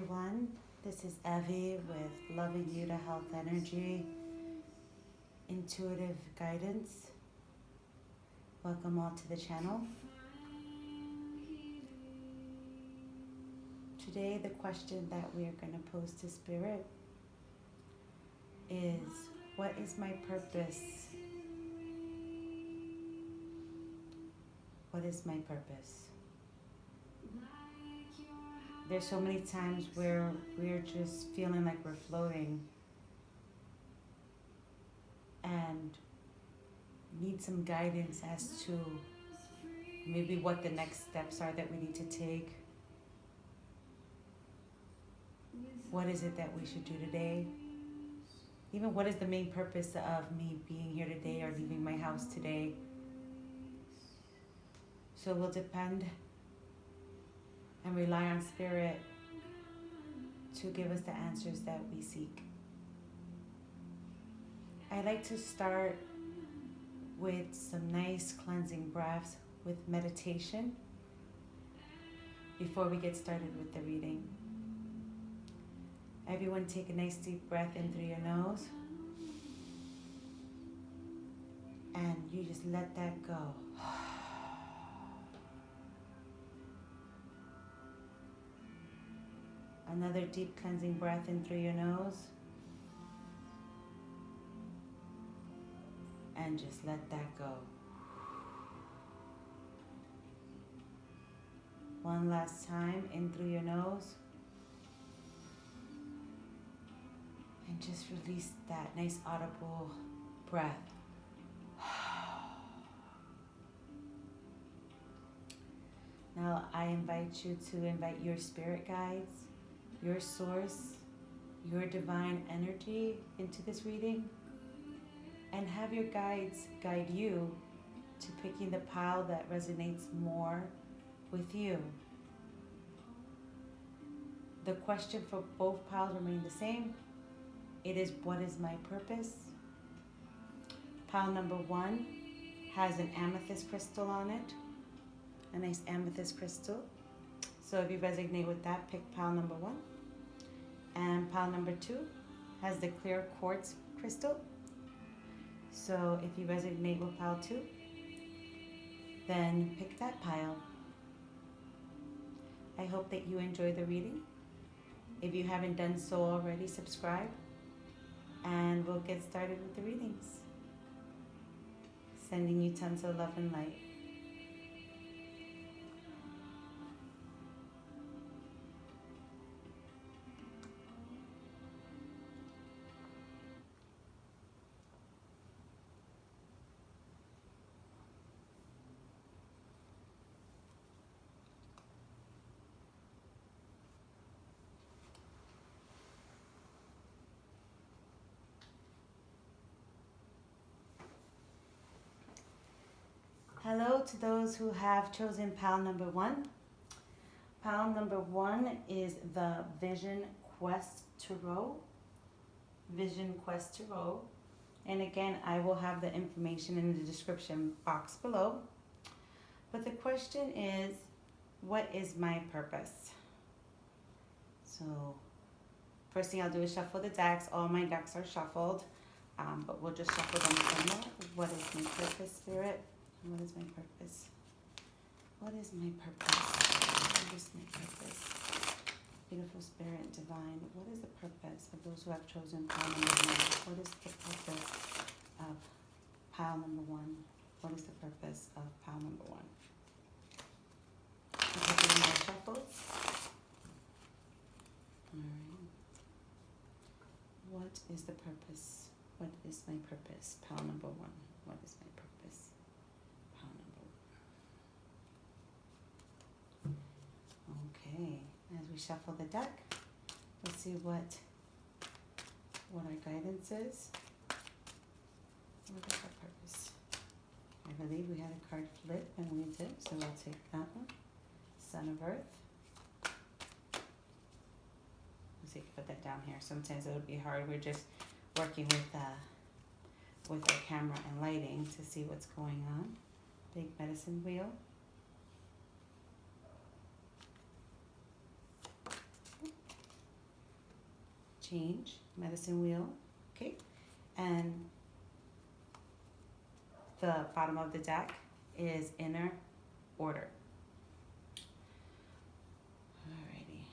everyone. This is Evie with Loving You to Health Energy, Intuitive Guidance. Welcome all to the channel. Today the question that we are going to pose to Spirit is, what is my purpose? What is my purpose? There's so many times where we're just feeling like we're floating and need some guidance as to maybe what the next steps are that we need to take. What is it that we should do today? Even what is the main purpose of me being here today or leaving my house today? So we'll depend and rely on Spirit to give us the answers that we seek. I like to start with some nice cleansing breaths with meditation before we get started with the reading. Everyone take a nice deep breath in through your nose and you just let that go. Another deep cleansing breath in through your nose. And just let that go. One last time, in through your nose. And just release that nice audible breath. Now I invite you to invite your spirit guides, your source, your divine energy into this reading, and have your guides guide you to picking the pile that resonates more with you. The question for both piles remain the same. It is, what is my purpose? Pile number 1 has an amethyst crystal on it, a nice amethyst crystal. So if you resonate with that, pick pile number 1. And pile number 2 has the clear quartz crystal. So if you resonate with pile 2, then pick that pile. I hope that you enjoy the reading. If you haven't done so already, subscribe. And we'll get started with the readings. Sending you tons of love and light. Hello to those who have chosen pile number 1. Pile number 1 is the Vision Quest Tarot. Vision Quest Tarot. And again, I will have the information in the description box below. But the question is, what is my purpose? So, first thing I'll do is shuffle the decks. All my decks are shuffled, but we'll just shuffle them somewhere. What is my purpose, Spirit? What is my purpose? What is my purpose? What is my purpose? Beautiful Spirit, Divine, what is the purpose of those who have chosen pile number 1? What is the purpose of pile number 1? What is the purpose of pile number 1? I'm taking my shuffles. Alright. What is the purpose? What is my purpose? Pile number 1. What is my purpose? Okay, as we shuffle the deck, let's see what our guidance is. What is our purpose? I believe we had a card flip and we did, so we'll take that one. Son of Earth. Let's see if I put that down here. Sometimes it would be hard. We're just working with our camera and lighting to see what's going on. Big medicine wheel. change, medicine wheel, okay? And the bottom of the deck is inner order. Alrighty.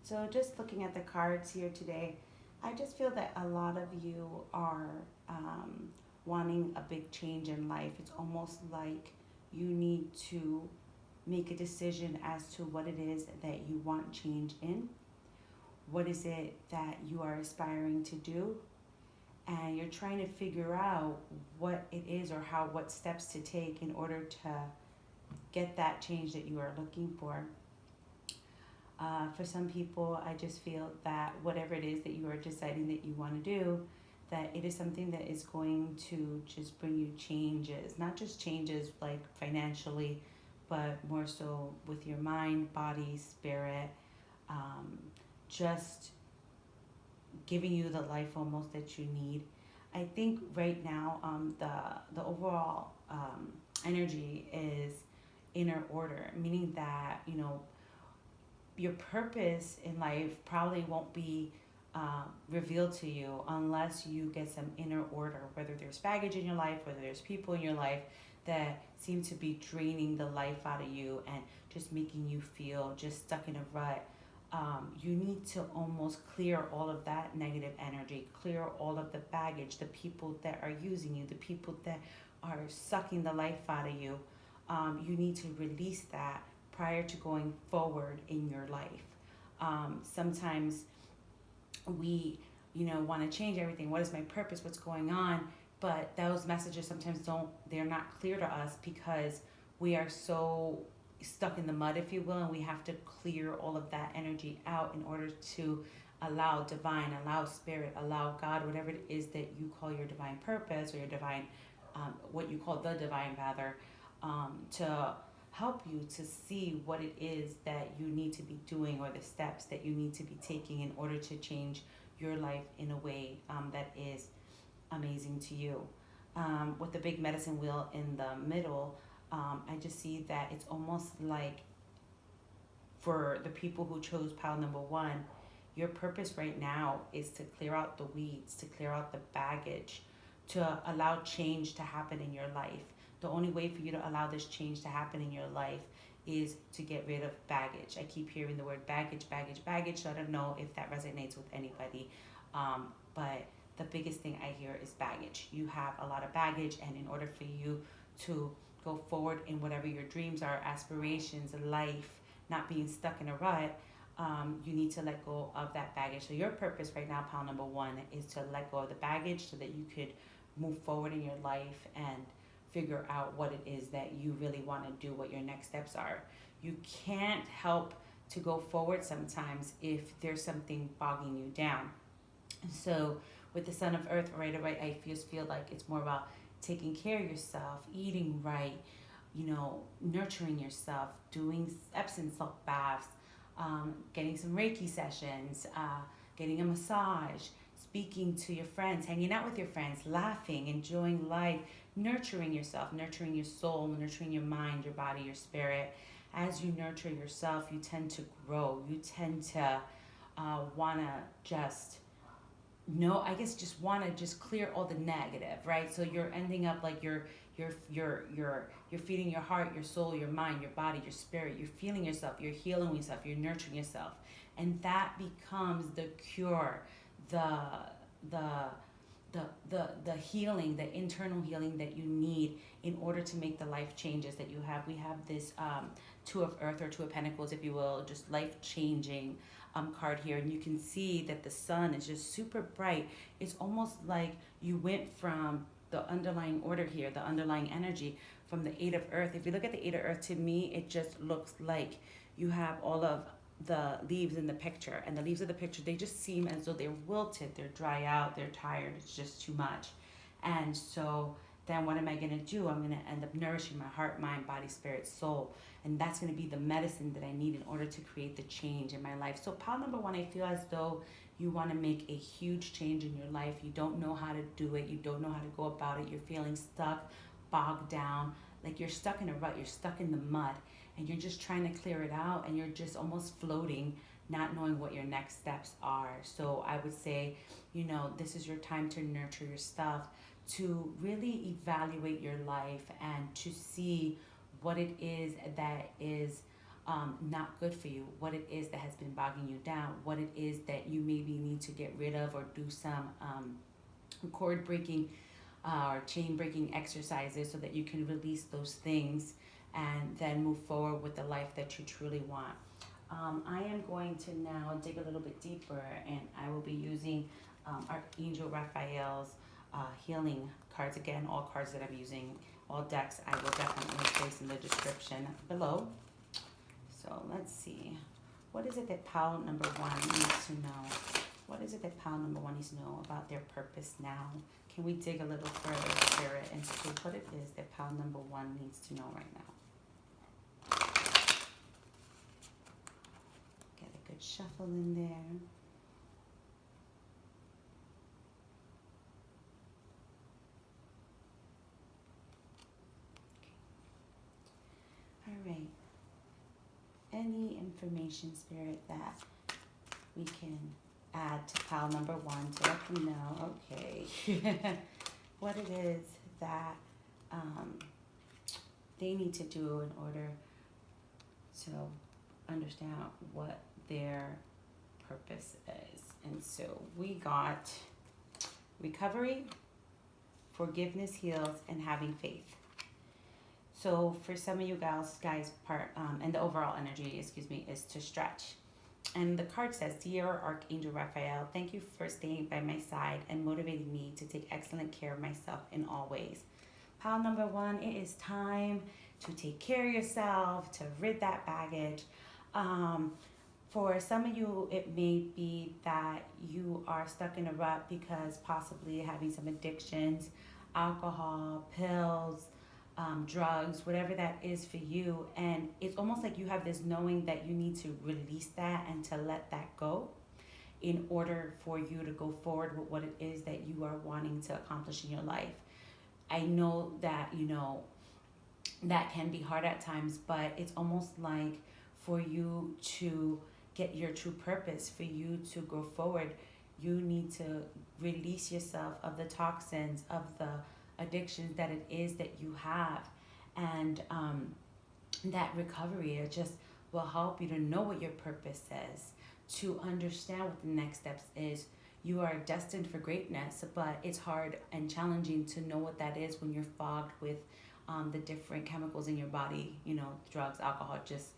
So just looking at the cards here today, I just feel that a lot of you are wanting a big change in life. It's almost like you need to make a decision as to what it is that you want change in. What is it that you are aspiring to do? And you're trying to figure out what it is or what steps to take in order to get that change that you are looking for. For some people, I just feel that whatever it is that you are deciding that you want to do, that it is something that is going to just bring you changes, not just changes like financially, but more so with your mind, body, spirit, just giving you the life almost that you need. I think right now the overall energy is inner order, meaning that, you know, your purpose in life probably won't be revealed to you unless you get some inner order, whether there's baggage in your life, whether there's people in your life that seem to be draining the life out of you and just making you feel just stuck in a rut. You need to almost clear all of that negative energy, clear all of the baggage, the people that are using you, the people that are sucking the life out of you. You need to release that prior to going forward in your life. Sometimes we, want to change everything. What is my purpose? What's going on? But those messages sometimes they're not clear to us because we are so stuck in the mud, if you will, and we have to clear all of that energy out in order to allow divine, allow spirit, allow God, whatever it is that you call your divine purpose or your divine, what you call the divine rather, to help you to see what it is that you need to be doing or the steps that you need to be taking in order to change your life in a way that is amazing to you. With the big medicine wheel in the middle, I just see that it's almost like for the people who chose pile number 1, your purpose right now is to clear out the weeds, to clear out the baggage, to allow change to happen in your life. The only way for you to allow this change to happen in your life is to get rid of baggage. I keep hearing the word baggage, baggage, baggage, so I don't know if that resonates with anybody. But the biggest thing I hear is baggage. You have a lot of baggage, and in order for you to go forward in whatever your dreams are, aspirations, life, not being stuck in a rut, you need to let go of that baggage. So your purpose right now, pile number 1, is to let go of the baggage so that you could move forward in your life and figure out what it is that you really want to do, what your next steps are. You can't help to go forward sometimes if there's something bogging you down. So with the Son of Earth, right away, I just feel like it's more about taking care of yourself, eating right, nurturing yourself, doing Epsom salt baths, getting some Reiki sessions, getting a massage, speaking to your friends, hanging out with your friends, laughing, enjoying life, nurturing yourself, nurturing your soul, nurturing your mind, your body, your spirit. As you nurture yourself, you tend to grow. You tend to want to just want to just clear all the negative, right? So you're ending up like you're feeding your heart, your soul, your mind, your body, your spirit. You're feeling yourself, you're healing yourself, you're nurturing yourself, and that becomes the cure, the healing, the internal healing that you need in order to make the life changes that you have. We have this Two of Earth, or Two of Pentacles, if you will, just life-changing card here, and you can see that the sun is just super bright. It's almost like you went from the underlying order here, the underlying energy, from the Eight of Earth. If you look at the Eight of Earth, to me, it just looks like you have all of the leaves in the picture, and the leaves of the picture, they just seem as though they're wilted, they're dry out, they're tired, it's just too much. And so then what am I going to do? I'm going to end up nourishing my heart, mind, body, spirit, soul, and that's going to be the medicine that I need in order to create the change in my life. So pile number 1, I feel as though you want to make a huge change in your life. You don't know how to do it, you don't know how to go about it, you're feeling stuck, bogged down, like you're stuck in a rut, you're stuck in the mud, and you're just trying to clear it out, and you're just almost floating, not knowing what your next steps are. So I would say, you know, this is your time to nurture your stuff, to really evaluate your life and to see what it is that is not good for you, what it is that has been bogging you down, what it is that you maybe need to get rid of, or do some cord breaking or chain breaking exercises so that you can release those things and then move forward with the life that you truly want. I am going to now dig a little bit deeper, and I will be using Archangel Raphael's healing cards. Again, all cards that I'm using, all decks, I will definitely place in the description below. So let's see. What is it that pile number one needs to know? What is it that pile number one needs to know about their purpose now? Can we dig a little further, Spirit, and see what it is that pile number one needs to know right now? Get a good shuffle in there. All right. Any information, Spirit, that we can add to pile number one to let them know, okay, what it is that they need to do in order to understand what their purpose is. And so we got recovery, forgiveness, heals, and having faith. So for some of you guys, part and the overall energy, is to stretch. And the card says, Dear Archangel Raphael, thank you for staying by my side and motivating me to take excellent care of myself in all ways. Pile number one, it is time to take care of yourself, to rid that baggage. For some of you, it may be that you are stuck in a rut because possibly having some addictions, alcohol, pills, drugs, whatever that is for you. And it's almost like you have this knowing that you need to release that and to let that go in order for you to go forward with what it is that you are wanting to accomplish in your life. I know that, you know, that can be hard at times, but it's almost like for you to get your true purpose, for you to go forward, you need to release yourself of the toxins, of the addictions that it is that you have. And that recovery, it just will help you to know what your purpose is, to understand what the next steps is. You are destined for greatness, but it's hard and challenging to know what that is when you're fogged with the different chemicals in your body, you know, drugs, alcohol, just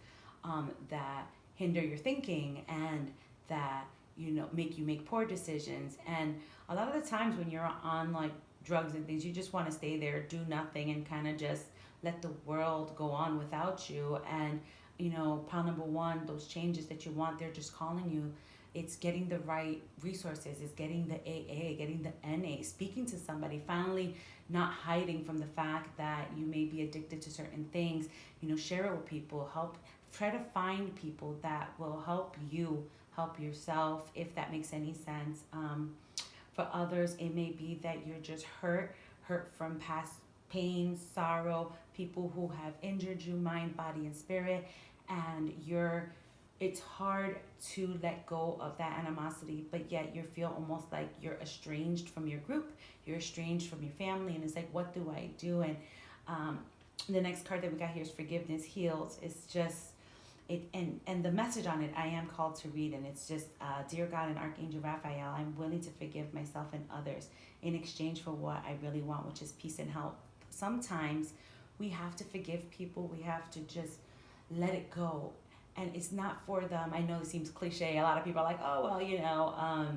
that hinder your thinking and that, you know, make you make poor decisions. And a lot of the times when you're on like drugs and things, you just want to stay there, do nothing, and kind of just let the world go on without you. And, you know, pile number one, those changes that you want, they're just calling you. It's getting the right resources, it's getting the AA, getting the NA, speaking to somebody, finally not hiding from the fact that you may be addicted to certain things. You know, share it with people, try to find people that will help you help yourself, if that makes any sense. For others, it may be that you're just hurt from past pain, sorrow, people who have injured you, mind, body, and spirit, and it's hard to let go of that animosity, but yet you feel almost like you're estranged from your group, you're estranged from your family, and it's like, what do I do? And the next card that we got here is forgiveness, heals. It's just, and the message on it, I am called to read, and it's just, Dear God and Archangel Raphael, I'm willing to forgive myself and others in exchange for what I really want, which is peace and health. Sometimes we have to forgive people, we have to just let it go. And it's not for them. I know it seems cliche. A lot of people are like, oh, well, you know,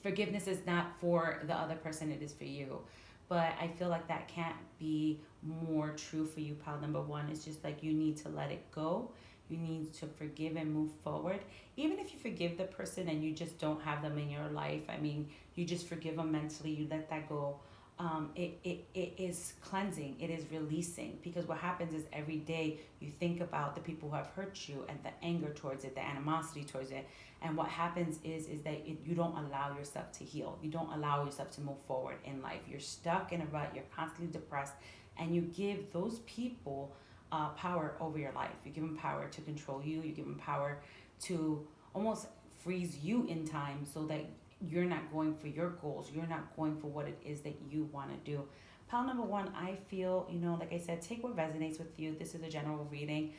forgiveness is not for the other person, it is for you. But I feel like that can't be more true for you, pile number one. It's just like you need to let it go. You need to forgive and move forward. Even if you forgive the person and you just don't have them in your life, I mean, you just forgive them mentally, you let that go. It is cleansing, it is releasing, because what happens is every day you think about the people who have hurt you and the anger towards it, the animosity towards it, and what happens is that you don't allow yourself to heal, you don't allow yourself to move forward in life. You're stuck in a rut, you're constantly depressed, and you give those people power over your life. You give them power to control you. You give them power to almost freeze you in time so that you're not going for your goals. You're not going for what it is that you want to do. Pile number one, I feel, like I said, take what resonates with you. This is a general reading.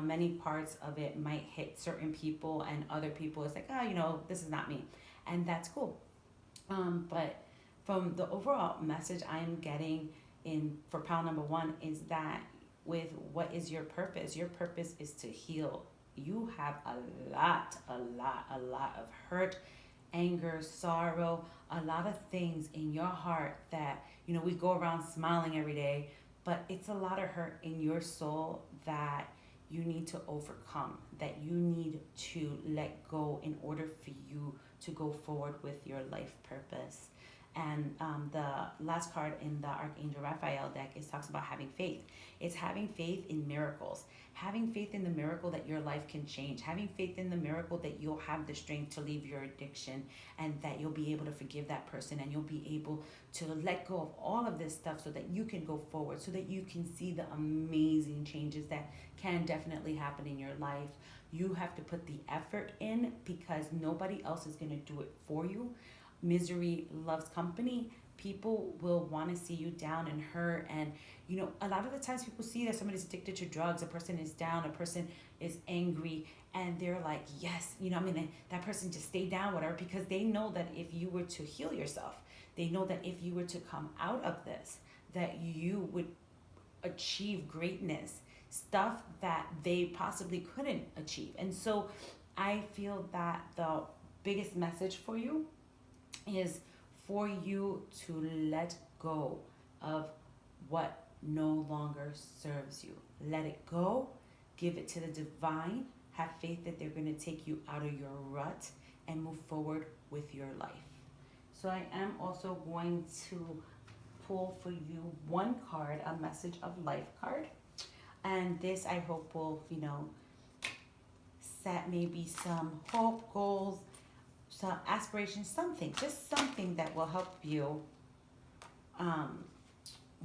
Many parts of it might hit certain people, and other people, it's like, this is not me. And that's cool. But from the overall message I'm getting for pile number one is that with what is your purpose is to heal. You have a lot of hurt, anger, sorrow, a lot of things in your heart that, we go around smiling every day, but it's a lot of hurt in your soul that you need to overcome, that you need to let go in order for you to go forward with your life purpose. And the last card in the Archangel Raphael deck talks about having faith. It's having faith in miracles. Having faith in the miracle that your life can change. Having faith in the miracle that you'll have the strength to leave your addiction, and that you'll be able to forgive that person, and you'll be able to let go of all of this stuff so that you can go forward, so that you can see the amazing changes that can definitely happen in your life. You have to put the effort in, because nobody else is going to do it for you. Misery loves company. People will want to see you down and hurt. And, a lot of the times people see that somebody's addicted to drugs, a person is down, a person is angry, and they're like, yes, that person just stay down, whatever, because they know that if you were to heal yourself, they know that if you were to come out of this, that you would achieve greatness, stuff that they possibly couldn't achieve. And so I feel that the biggest message for you is for you to let go of what no longer serves you. Let it go, give it to the divine, have faith that they're going to take you out of your rut and move forward with your life. So I am also going to pull for you one card, a message of life card. And this I hope will, set maybe some hope, goals, some aspirations, just something that will help you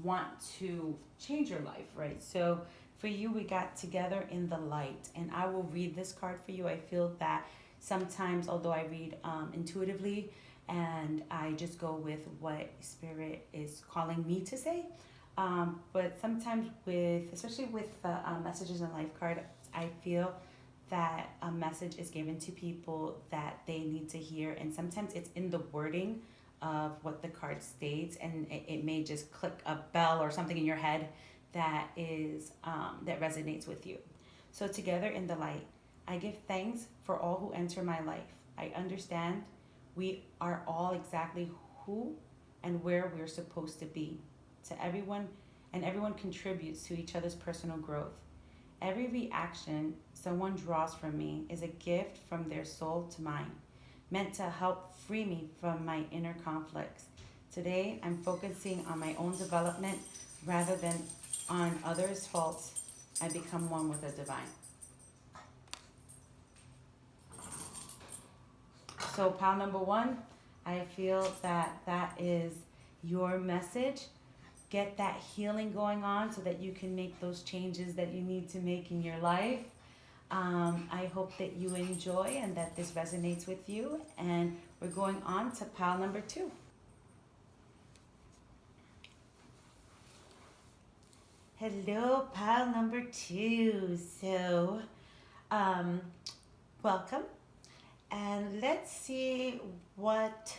want to change your life, right? So for you, we got together in the light, and I will read this card for you. I feel that sometimes, although I read intuitively and I just go with what Spirit is calling me to say, but sometimes especially with the messages and life card, I feel that a message is given to people that they need to hear, and sometimes it's in the wording of what the card states, and it may just click a bell or something in your head that is that resonates with you. So together in the light, I give thanks for all who enter my life. I understand we are all exactly who and where we're supposed to be. To everyone, and everyone contributes to each other's personal growth. Every reaction someone draws from me is a gift from their soul to mine, meant to help free me from my inner conflicts. Today, I'm focusing on my own development rather than on others' faults. I become one with the divine. So pile number one, I feel that is your message. Get that healing going on so that you can make those changes that you need to make in your life. I hope that you enjoy and that this resonates with you. And we're going on to pile number two. Hello, pile number two. So, welcome. And let's see what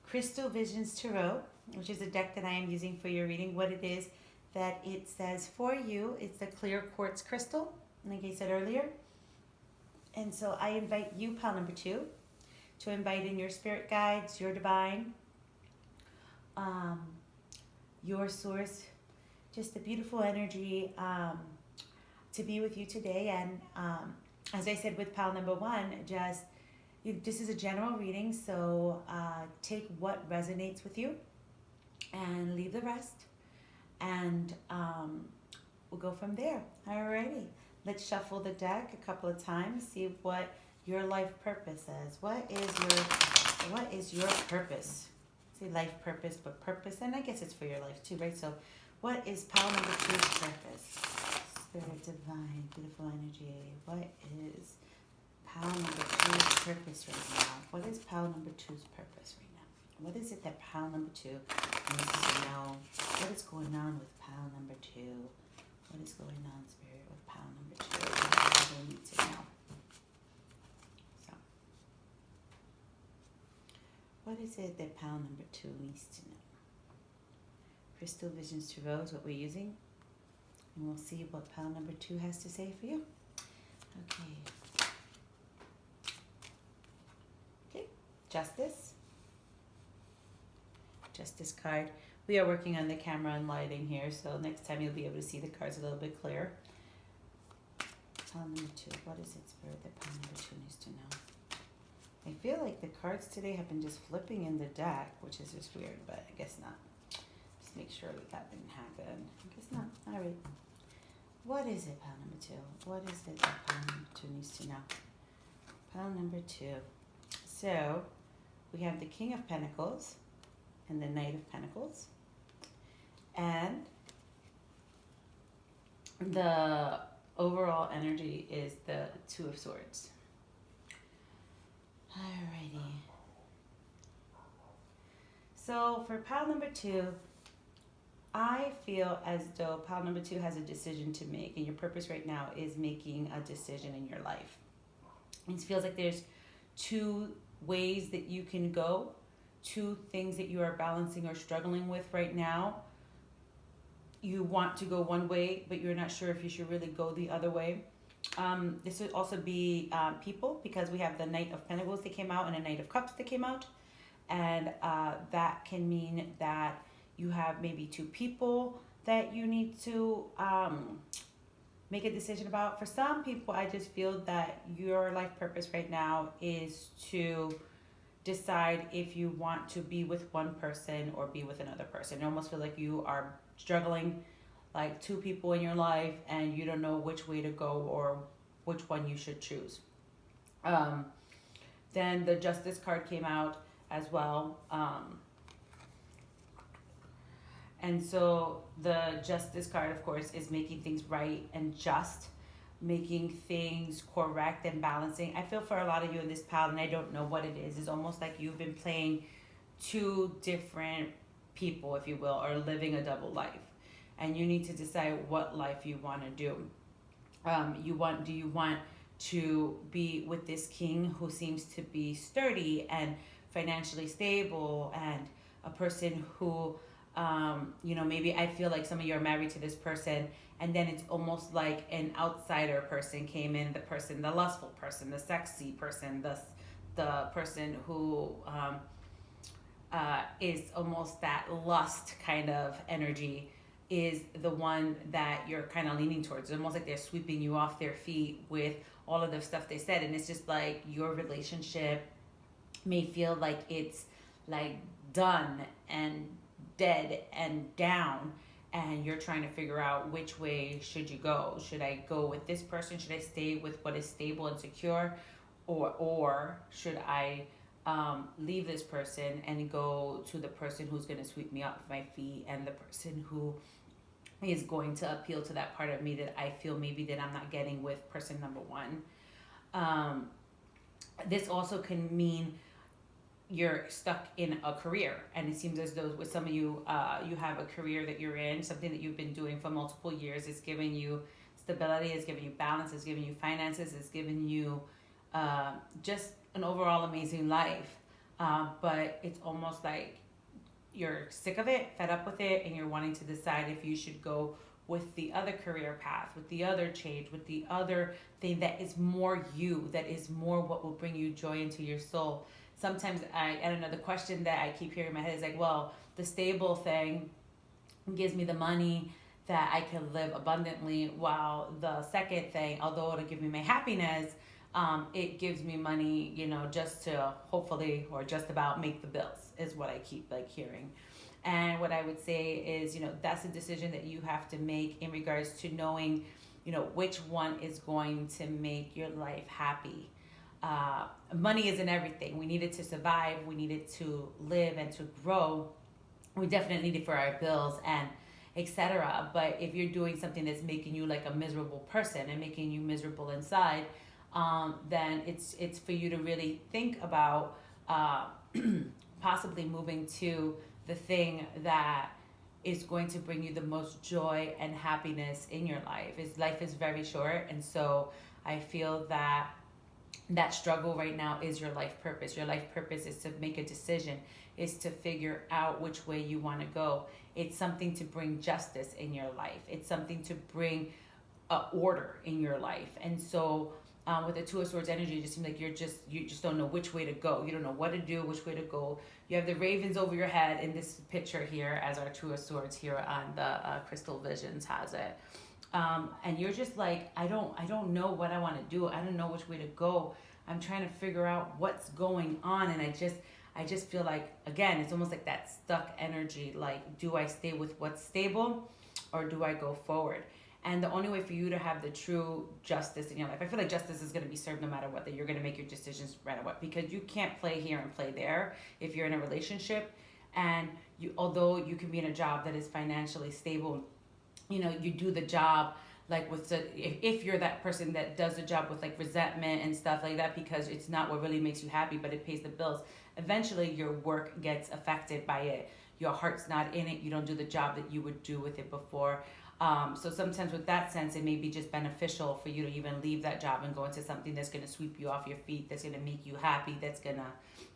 Crystal Visions Tarot, which is a deck that I am using for your reading, what it is that it says for you. It's the clear quartz crystal, like I said earlier. And so I invite you, pile number two, to invite in your spirit guides, your divine, your source, just the beautiful energy to be with you today. And as I said with pile number one, this is a general reading, so take what resonates with you and leave the rest, and we'll go from there. Alrighty, let's shuffle the deck a couple of times, see what your life purpose is. What is your purpose? Say life purpose, but purpose, and I guess it's for your life too, right? So What is pile number two's purpose? Spirit divine, beautiful energy. What is pile number two's purpose right now? What is pile number two's purpose right now? What is it that pile number two needs to know? What is going on with pile number two? What is going on, Spirit, with pile number two? What do they need to know? So, what is it that pile number two needs to know? Crystal Visions Tarot is what we're using. And we'll see what pile number two has to say for you. Okay. Okay, Justice. Justice card. We are working on the camera and lighting here, so next time you'll be able to see the cards a little bit clearer. Pile number two. What is it, Spirit, that pile number two needs to know? I feel like the cards today have been just flipping in the deck, which is just weird, but I guess not. Just make sure that didn't happen. I guess not. All right. What is it, pile number two? What is it that pile number two needs to know? Pile number two. So, we have the King of Pentacles and the Knight of Pentacles. And the overall energy is the Two of Swords. Alrighty. So, for pile number two, I feel as though pile number two has a decision to make, and your purpose right now is making a decision in your life. It feels like there's two ways that you can go, two things that you are balancing or struggling with right now. You want to go one way, but you're not sure if you should really go the other way. This would also be people, because we have the Knight of Pentacles that came out and a Knight of Cups that came out. And that can mean that you have maybe two people that you need to make a decision about. For some people, I just feel that your life purpose right now is to decide if you want to be with one person or be with another person. I almost feel like you are struggling like two people in your life and you don't know which way to go or which one you should choose. Then the Justice card came out as well. And so the Justice card, of course, is making things right and just, making things correct and balancing. I feel for a lot of you in this pile, and I don't know what it is, it's almost like you've been playing two different people, if you will, or living a double life. And you need to decide what life you want to do. Do you want to be with this king who seems to be sturdy and financially stable, and a person who maybe I feel like some of you are married to this person, and then it's almost like an outsider person came in, the lustful person, the sexy person, the person who is almost that lust kind of energy, is the one that you're kind of leaning towards. It's almost like they're sweeping you off their feet with all of the stuff they said, and it's just like your relationship may feel like it's like done and dead and down, and you're trying to figure out which way should you go. Should I go with this person? Should I stay with what is stable and secure, or should I leave this person and go to the person who's going to sweep me off my feet, and the person who is going to appeal to that part of me that I feel maybe that I'm not getting with person number one. This also can mean you're stuck in a career, and it seems as though with some of you, you have a career that you're in, something that you've been doing for multiple years. It's giving you stability, it's giving you balance, it's giving you finances, it's giving you just an overall amazing life. But it's almost like you're sick of it, fed up with it, and you're wanting to decide if you should go with the other career path, with the other change, with the other thing that is more you, that is more what will bring you joy into your soul. Sometimes I don't know, the question that I keep hearing in my head is like, well, the stable thing gives me the money that I can live abundantly, while the second thing, although it'll give me my happiness, it gives me money, just to hopefully or just about make the bills, is what I keep like hearing. And what I would say is, that's a decision that you have to make in regards to knowing, which one is going to make your life happy. Money isn't everything. We need it to survive. We need it to live and to grow. We definitely need it for our bills. And etc. But if you're doing something that's making you like a miserable person and making you miserable inside, then it's for you to really think about possibly moving to the thing that is going to bring you the most joy and happiness in your life. Life is very short, and so I feel that that struggle right now is your life purpose. Your life purpose is to make a decision, is to figure out which way you want to go. It's something to bring justice in your life. It's something to bring order in your life. And so with the Two of Swords energy, it just seems like you just don't know which way to go. You don't know what to do, which way to go. You have the ravens over your head in this picture here, as our Two of Swords here on the Crystal Visions has it. And you're just like, I don't know what I want to do. I don't know which way to go. I'm trying to figure out what's going on. And I just feel like, again, it's almost like that stuck energy. Like, do I stay with what's stable or do I go forward? And the only way for you to have the true justice in your life, I feel like justice is going to be served no matter what, that you're going to make your decisions right away, because you can't play here and play there if you're in a relationship. And although you can be in a job that is financially stable, you do the job like with if you're that person that does the job with like resentment and stuff like that, because it's not what really makes you happy, but it pays the bills. Eventually your work gets affected by it. Your heart's not in it. You don't do the job that you would do with it before. So sometimes with that sense, it may be just beneficial for you to even leave that job and go into something that's going to sweep you off your feet, that's going to make you happy, that's going to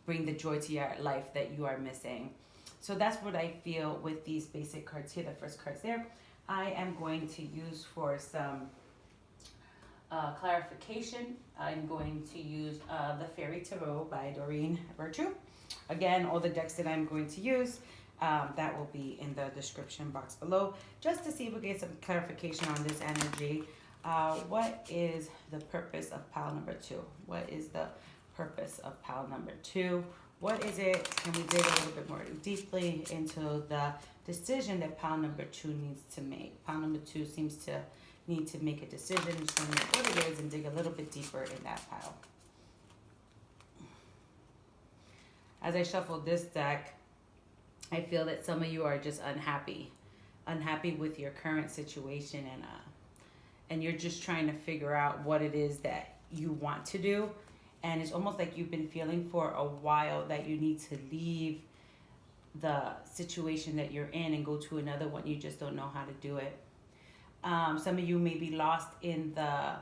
bring the joy to your life that you are missing. So that's what I feel with these basic cards here, the first cards there. I am going to use for some clarification, I'm going to use the Fairy Tarot by Doreen Virtue. Again, all the decks that I'm going to use, that will be in the description box below, just to see if we get some clarification on this energy. What is the purpose of pile number 2? What is the purpose of pile number 2? What is it? Can we dig a little bit more deeply into the decision that pile number 2 needs to make? Pile number 2 seems to need to make a decision, determine what it is, and dig a little bit deeper in that pile. As I shuffle this deck, I feel that some of you are just unhappy with your current situation, and you're just trying to figure out what it is that you want to do. And it's almost like you've been feeling for a while that you need to leave the situation that you're in and go to another one. You just don't know how to do it. Some of you may be lost in the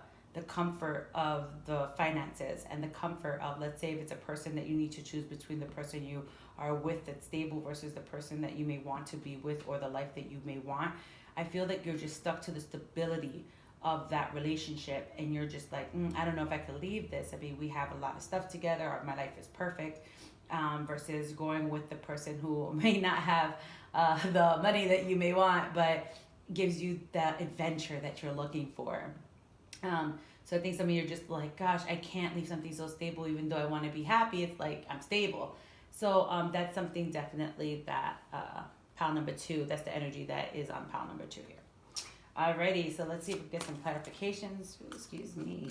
comfort of the finances and the comfort of, let's say if it's a person that you need to choose between the person you are with that's stable versus the person that you may want to be with, or the life that you may want. I feel like you're just stuck to the stability of that relationship, and you're just like, I don't know if I could leave this. I mean, we have a lot of stuff together, or my life is perfect, versus going with the person who may not have the money that you may want, but gives you that adventure that you're looking for. So I think some of you are just like, gosh, I can't leave something so stable, even though I want to be happy. It's like, I'm stable. So that's something definitely that pile number 2, that's the energy that is on pile number 2 here. Alrighty, so let's see if we get some clarifications. Excuse me.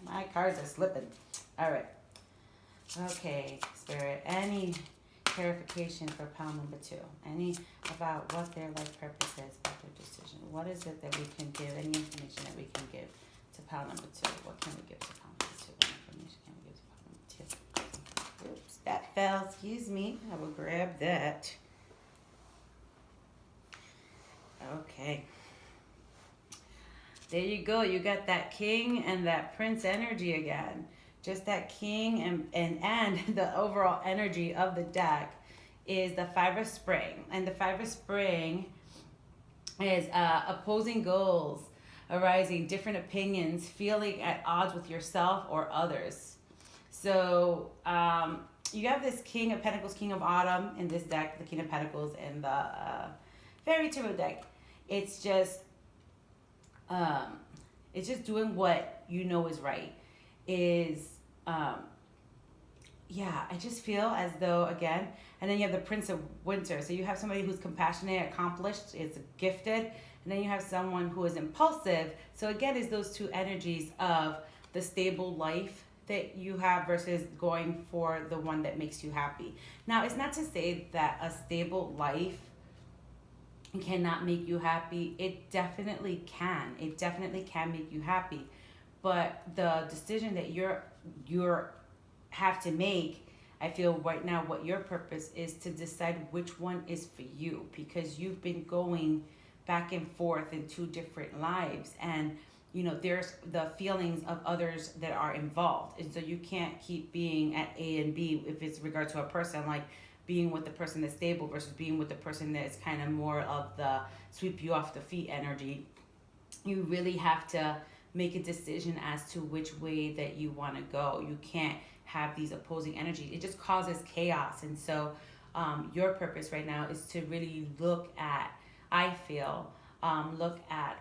My cards are slipping. Alright. Okay, Spirit. Any clarification for pile number 2? Any about what their life purpose is, about their decision? What is it that we can give? Any information that we can give to pile number 2? What can we give to pile number 2? What information can we give to pile number 2? Oops, that fell. Excuse me. I will grab that. Okay. There you go. You got that king and that prince energy again. Just that king and the overall energy of the deck is the 5 of spring. And the 5 of spring is opposing goals, arising, different opinions, feeling at odds with yourself or others. So you have this King of Pentacles, King of Autumn in this deck, the King of Pentacles in the Fairy Tarot deck. It's just doing what you know is right. I just feel as though, again, and then you have the Prince of Winter. So you have somebody who's compassionate, accomplished, is gifted, and then you have someone who is impulsive. So again, it's those two energies of the stable life that you have versus going for the one that makes you happy. Now, it's not to say that a stable life cannot make you happy. It definitely can. It definitely can make you happy. But the decision that you're have to make, I feel right now what your purpose is to decide which one is for you, because you've been going back and forth in two different lives, and there's the feelings of others that are involved, and so you can't keep being at A and B if it's regard to a person, like being with the person that's stable versus being with the person that's kind of more of the sweep you off the feet energy. You really have to make a decision as to which way that you want to go. You can't have these opposing energies. It just causes chaos. And so your purpose right now is to really look at, I feel, look at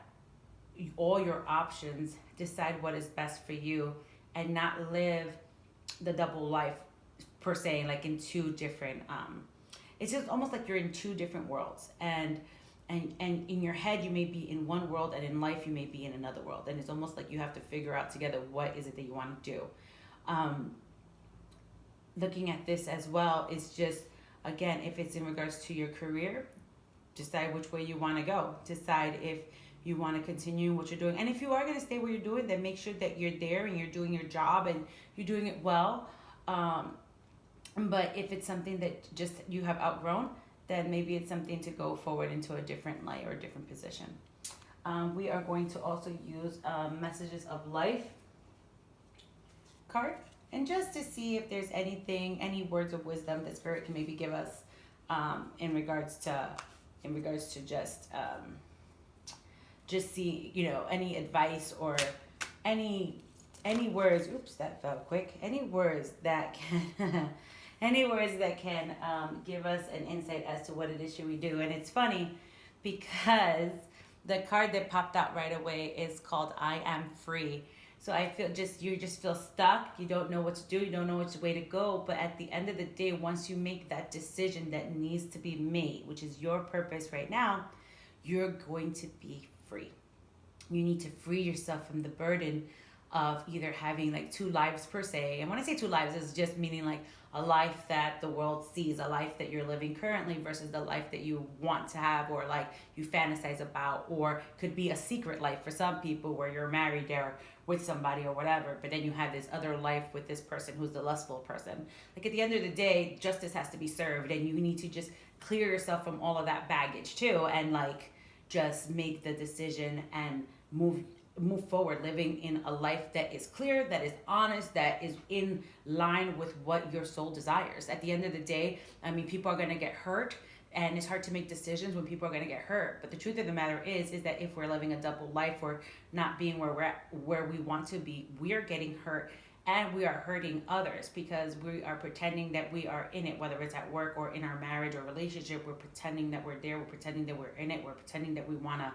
all your options, decide what is best for you, and not live the double life per se, like in two different it's just almost like you're in two different worlds, and in your head you may be in one world, and in life you may be in another world, and it's almost like you have to figure out together what is it that you want to do. Looking at this as well is just, again, if it's in regards to your career, decide which way you want to go. Decide if you want to continue what you're doing, and if you are going to stay where you're doing, then make sure that you're there and you're doing your job and you're doing it well. But if it's something that just you have outgrown, then maybe it's something to go forward into a different light or a different position. We are going to also use Messages of Life card, and just to see if there's any words of wisdom that Spirit can maybe give us in regards to just see, any advice or any words. Oops, that fell quick. Any words that can give us an insight as to what it is should we do. And it's funny because the card that popped out right away is called I Am Free. So I feel you just feel stuck. You don't know what to do. You don't know which way to go. But at the end of the day, once you make that decision that needs to be made, which is your purpose right now, you're going to be free. You need to free yourself from the burden of either having like two lives per se. And when I say two lives, it's just meaning like a life that the world sees, a life that you're living currently versus the life that you want to have, or like you fantasize about, or could be a secret life for some people where you're married or with somebody or whatever, but then you have this other life with this person who's the lustful person. Like at the end of the day, justice has to be served, and you need to just clear yourself from all of that baggage too, and like just make the decision and move forward, living in a life that is clear, that is honest, that is in line with what your soul desires. At the end of the day, I mean, people are going to get hurt, and it's hard to make decisions when people are going to get hurt. But the truth of the matter is that if we're living a double life or not being where we want to be, we are getting hurt, and we are hurting others because we are pretending that we are in it, whether it's at work or in our marriage or relationship. We're pretending that we're there. We're pretending that we're in it. We're pretending that we want to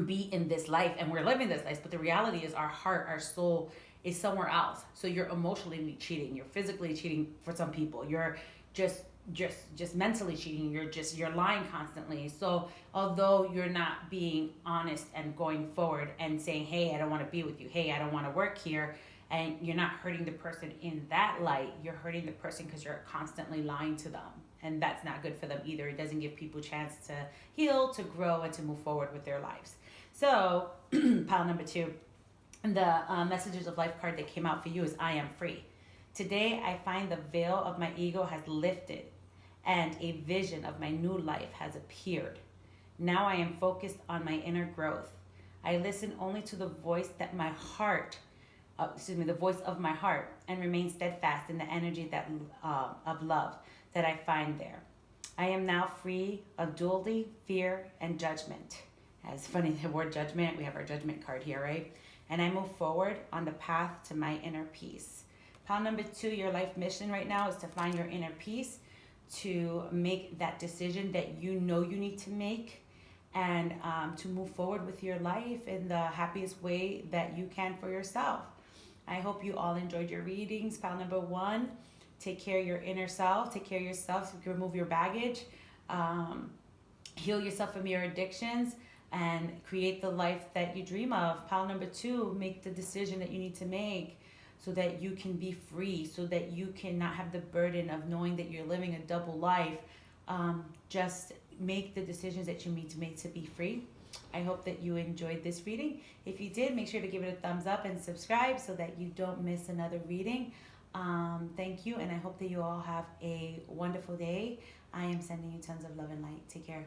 be in this life, and we're living this life, but the reality is our heart, our soul is somewhere else. So you're emotionally cheating, you're physically cheating for some people, you're just mentally cheating, you're lying constantly. So although you're not being honest and going forward and saying, hey, I don't want to be with you, hey, I don't want to work here, and you're not hurting the person in that light, you're hurting the person because you're constantly lying to them. And that's not good for them either. It doesn't give people a chance to heal, to grow, and to move forward with their lives. So, pile number 2, the Messages of Life card that came out for you is I Am Free. Today, I find the veil of my ego has lifted, and a vision of my new life has appeared. Now I am focused on my inner growth. I listen only to the voice of my heart, and remain steadfast in the energy of love that I find there. I am now free of duality, fear, and judgment. It's funny, the word judgment, we have our judgment card here, right? And I move forward on the path to my inner peace. Pile number 2, your life mission right now is to find your inner peace, to make that decision that you know you need to make, and to move forward with your life in the happiest way that you can for yourself. I hope you all enjoyed your readings. Pile number 1, take care of your inner self, take care of yourself, so you can remove your baggage, heal yourself from your addictions, and create the life that you dream of. Pile number 2, make the decision that you need to make so that you can be free, so that you cannot have the burden of knowing that you're living a double life. Just make the decisions that you need to make to be free. I hope that you enjoyed this reading. If you did, make sure to give it a thumbs up and subscribe so that you don't miss another reading. Thank you, and I hope that you all have a wonderful day. I am sending you tons of love and light. Take care.